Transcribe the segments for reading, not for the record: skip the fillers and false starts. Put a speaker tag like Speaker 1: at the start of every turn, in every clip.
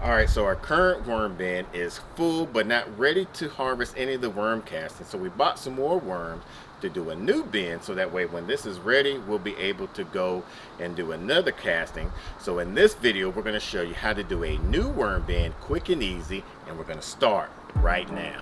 Speaker 1: All right, so our current worm bin is full but not ready to harvest any of the worm casting. So we bought some more worms to do a new bin, so that way when this is ready, we'll be able to go and do another casting. So in this video, we're going to show you how to do a new worm bin quick and easy, and we're going to start right now.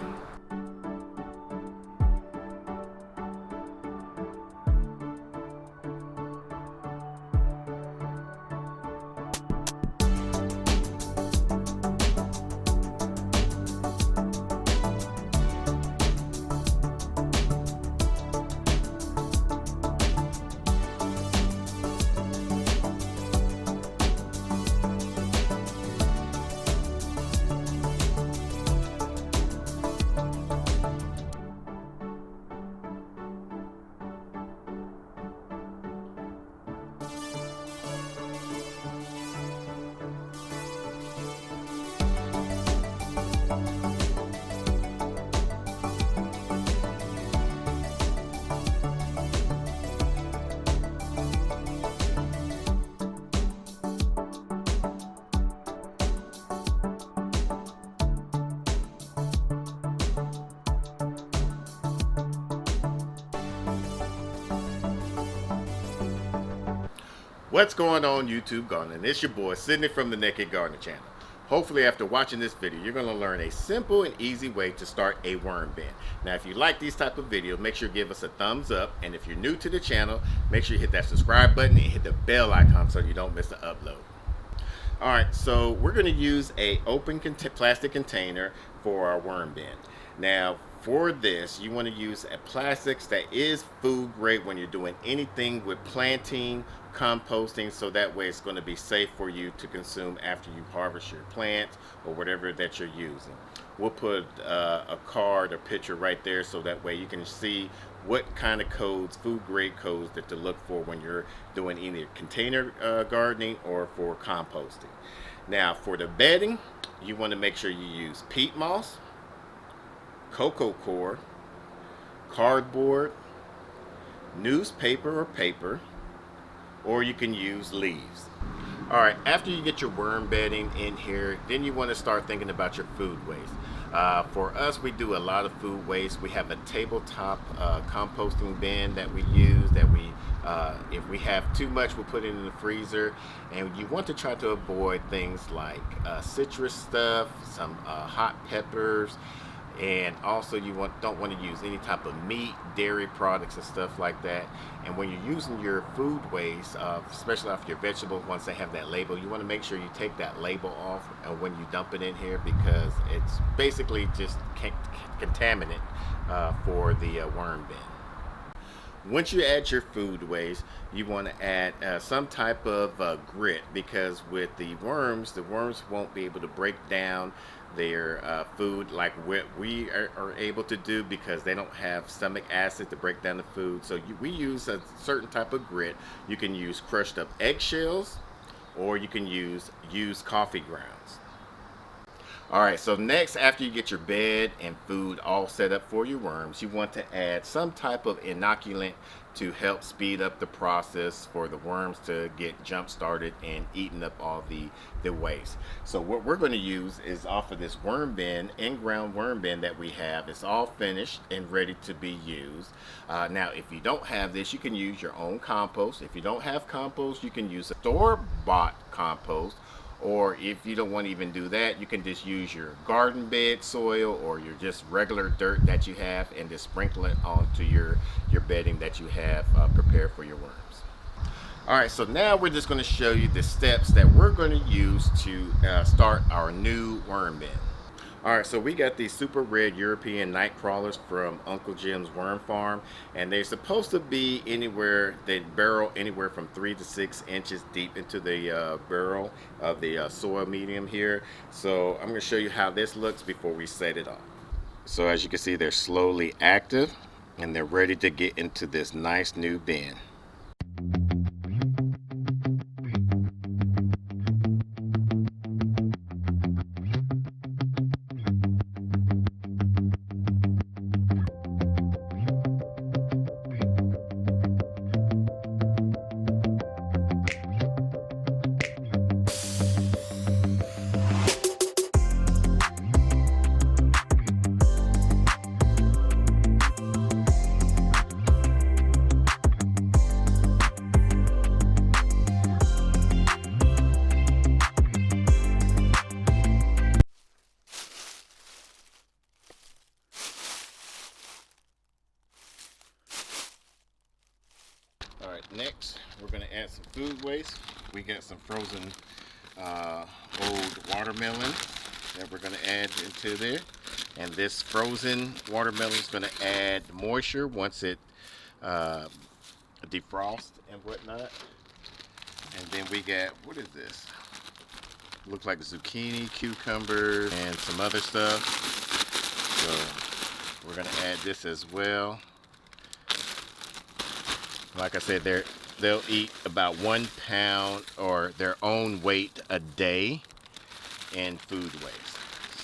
Speaker 1: What's going on, YouTube Gardening? It's your boy Sydney from the Naked Gardener channel. Hopefully after watching this video, you're going to learn a simple and easy way to start a worm bin. Now if you like these type of videos, make sure you give us a thumbs up, and if you're new to the channel, make sure you hit that subscribe button and hit the bell icon so you don't miss the upload. Alright, so we're going to use a open plastic container for our worm bin. Now for this, you want to use a plastics that is food grade when you're doing anything with planting, composting, so that way it's going to be safe for you to consume after you harvest your plants or whatever that you're using. We'll put a card or picture right there so that way you can see what kind of codes, food grade codes, that to look for when you're doing either container gardening or for composting. Now for the bedding, you want to make sure you use peat moss, cocoa core, cardboard, newspaper or paper, or you can use leaves. Alright, after you get your worm bedding in here, then you want to start thinking about your food waste. For us, we do a lot of food waste. We have a tabletop composting bin that we use, that if we have too much, we'll put it in the freezer. And you want to try to avoid things like citrus stuff, some hot peppers, and also you don't want to use any type of meat, dairy products and stuff like that. And when you're using your food waste, especially off your vegetables, once they have that label, you want to make sure you take that label off when you dump it in here, because it's basically just contaminant for the worm bin. Once you add your food waste, you want to add some type of grit, because with the worms won't be able to break down their food like what we are able to do, because they don't have stomach acid to break down the food. So we use a certain type of grit. You can use crushed up eggshells, or you can use used coffee grounds. Alright, so next, after you get your bed and food all set up for your worms, you want to add some type of inoculant to help speed up the process for the worms to get jump started and eating up all the waste. So what we're going to use is off of this worm bin, in-ground worm bin that we have. It's all finished and ready to be used. Now if you don't have this, you can use your own compost. If you don't have compost, you can use a store-bought compost. Or if you don't want to even do that, you can just use your garden bed soil or your just regular dirt that you have, and just sprinkle it onto your bedding that you have prepared for your worms. Alright, so now we're just going to show you the steps that we're going to use to start our new worm bin. Alright, so we got these super red European night crawlers from Uncle Jim's Worm Farm, and they're supposed to be anywhere, they burrow anywhere from 3 to 6 inches deep into the burrow of the soil medium here. So I'm going to show you how this looks before we set it off. So as you can see, they're slowly active and they're ready to get into this nice new bin. Next, we're going to add some food waste. We got some frozen old watermelon that we're going to add into there. And this frozen watermelon is going to add moisture once it defrosts and whatnot. And then we got, what is this? Looks like zucchini, cucumber, and some other stuff. So we're going to add this as well. Like I said, they'll eat about 1 pound or their own weight a day in food waste.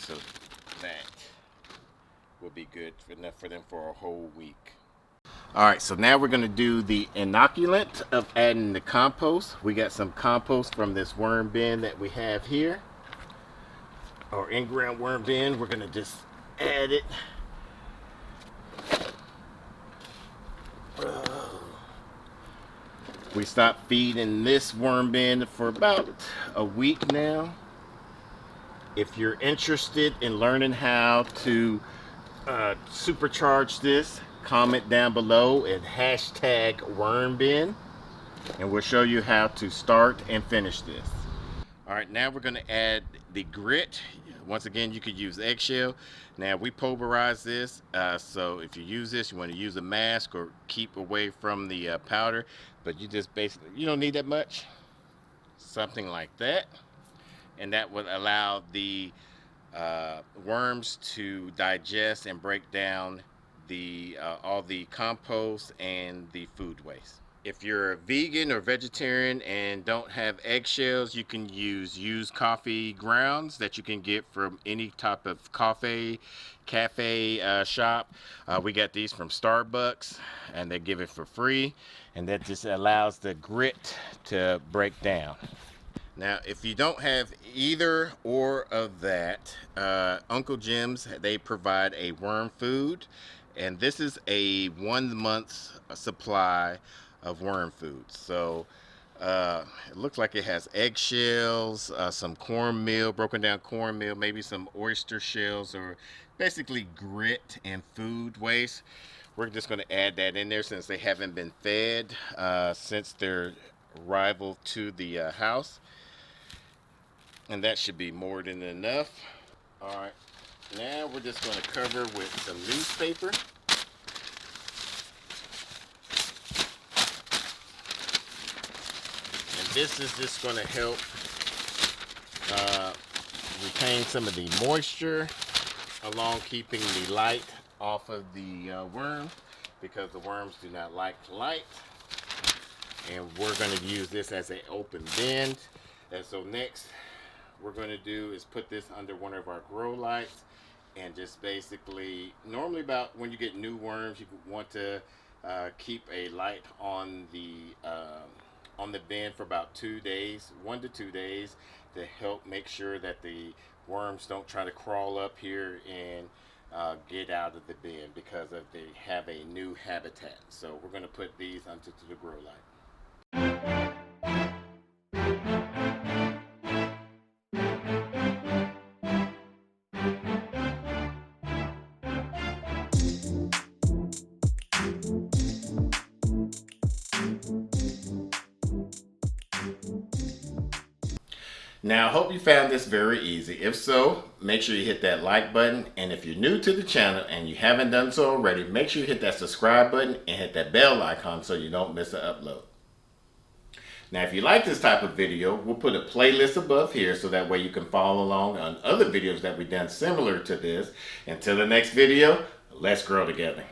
Speaker 1: So that will be good enough for them for a whole week. Alright, so now we're going to do the inoculant of adding the compost. We got some compost from this worm bin that we have here. Or in-ground worm bin. We're going to just add it. We stopped feeding this worm bin for about a week now. If you're interested in learning how to supercharge this, comment down below and hashtag wormbin, and we'll show you how to start and finish this. Alright, now we're going to add the grit. Once again, you could use eggshell. Now we pulverize this, so if you use this, you want to use a mask or keep away from the powder, but you just basically, you don't need that much. Something like that. And that would allow the worms to digest and break down the all the compost and the food waste. If you're a vegan or vegetarian and don't have eggshells, you can use used coffee grounds that you can get from any type of cafe shop. We got these from Starbucks and they give it for free, and that just allows the grit to break down. Now, if you don't have either or of that, Uncle Jim's, they provide a worm food, and this is a 1 month's supply of worm food. So it looks like it has eggshells, some cornmeal, broken down cornmeal, maybe some oyster shells, or basically grit and food waste. We're just going to add that in there since they haven't been fed since their arrival to the house. And that should be more than enough. Alright, now we're just going to cover with some newspaper. And this is just going to help retain some of the moisture, along keeping the light off of the worm, because the worms do not like light. And we're going to use this as an open bin. And so next, we're going to do is put this under one of our grow lights, and just basically, normally about when you get new worms, you want to keep a light on the bin for about 2 days, 1 to 2 days, to help make sure that the worms don't try to crawl up here and get out of the bin, because of they have a new habitat. So we're going to put these onto the grow light. Now, I hope you found this very easy. If so, make sure you hit that like button. And if you're new to the channel and you haven't done so already, make sure you hit that subscribe button and hit that bell icon so you don't miss an upload. Now, if you like this type of video, we'll put a playlist above here so that way you can follow along on other videos that we've done similar to this. Until the next video, let's grow together.